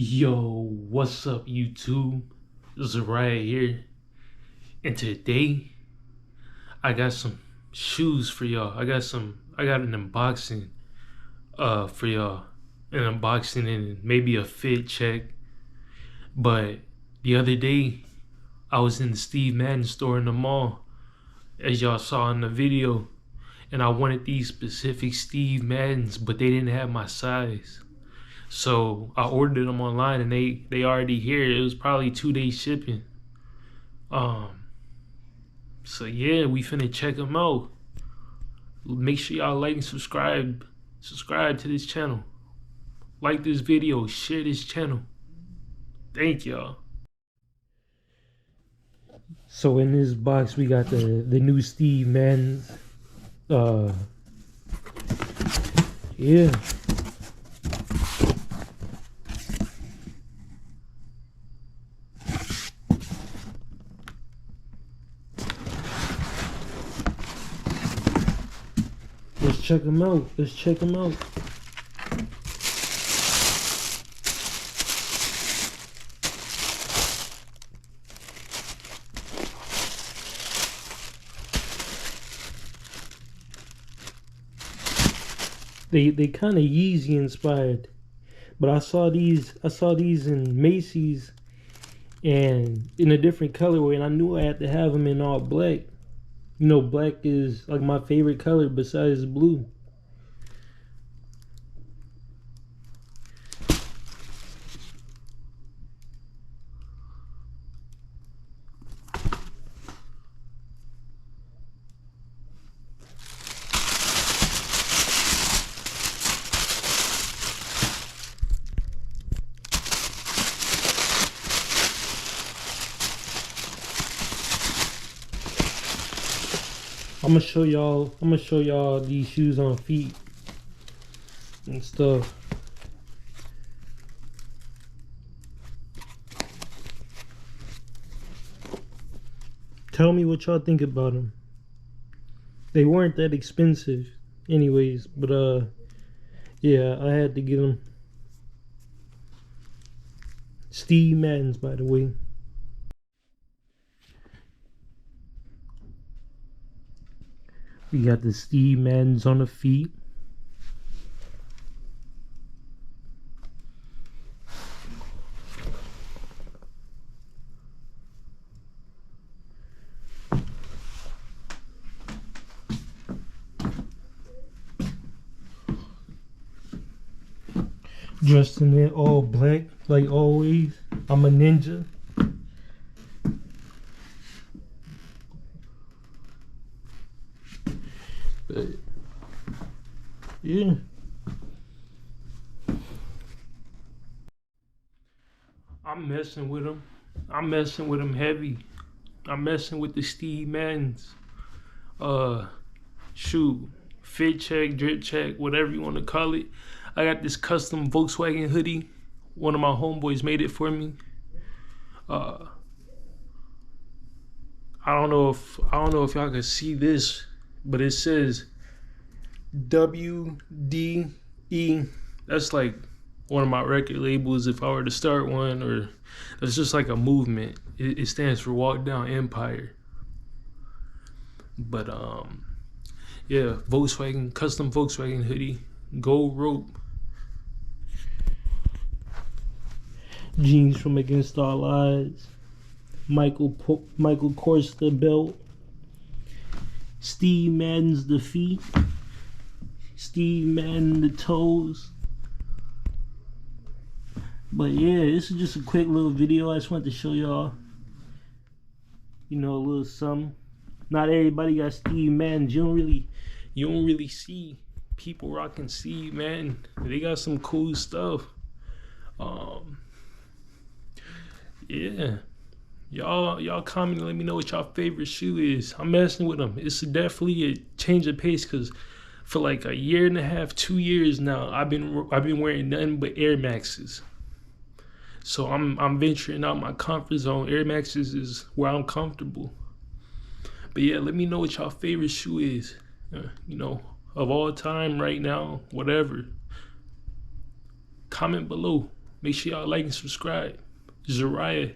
Yo, what's up, YouTube? This is Riot here, and today I got some shoes for y'all. I got an unboxing for y'all, an unboxing and maybe a fit check. But the other day I was in the Steve Madden store in the mall, as y'all saw in the video, and I wanted these specific Steve Maddens, but they didn't have my size. So I ordered them online and they already here. It was probably 2 day shipping. Um, so yeah, we finna check them out. Make sure y'all like and subscribe. Subscribe to this channel. Like this video, share this channel. Thank y'all. So in this box we got the new Steve Maddens. Yeah. Let's check them out. Let's check them out. They kind of Yeezy inspired, but I saw these in Macy's and in a different colorway, and I knew I had to have them in all black. You know, black is like my favorite color besides blue. I'm gonna show y'all these shoes on feet and stuff. Tell me what y'all think about them. They weren't that expensive anyways, but yeah, I had to get them. Steve Madden's, by the way. We got the Steve Maddens on the feet. Dressed in it all black, like always. I'm a ninja. But yeah, I'm messing with them. I'm messing with them heavy. I'm messing with the Steve Maddens. Shoot, fit check, drip check, whatever you want to call it. I got this custom Volkswagen hoodie. One of my homeboys made it for me. I don't know if y'all can see this, but it says WDE. That's like one of my record labels if I were to start one, or that's just like a movement. It stands for Walk Down Empire. But yeah, Volkswagen, custom Volkswagen hoodie, gold rope. Jeans from Against All Odds. Michael Kors the belt. Steve Madden's the feet. Steve Madden the toes. But yeah, this is just a quick little video. I just wanted to show y'all, you know, a little something. Not everybody got Steve Madden. You don't really see people rocking Steve Madden. They got some cool stuff. Yeah. Y'all comment and let me know what y'all favorite shoe is. I'm messing with them. It's definitely a change of pace because for like a year and a half, 2 years now, I've been wearing nothing but Air Maxes. So I'm venturing out my comfort zone. Air Maxes is where I'm comfortable. But yeah, let me know what y'all favorite shoe is. You know, of all time right now, whatever. Comment below. Make sure y'all like and subscribe. Zariah.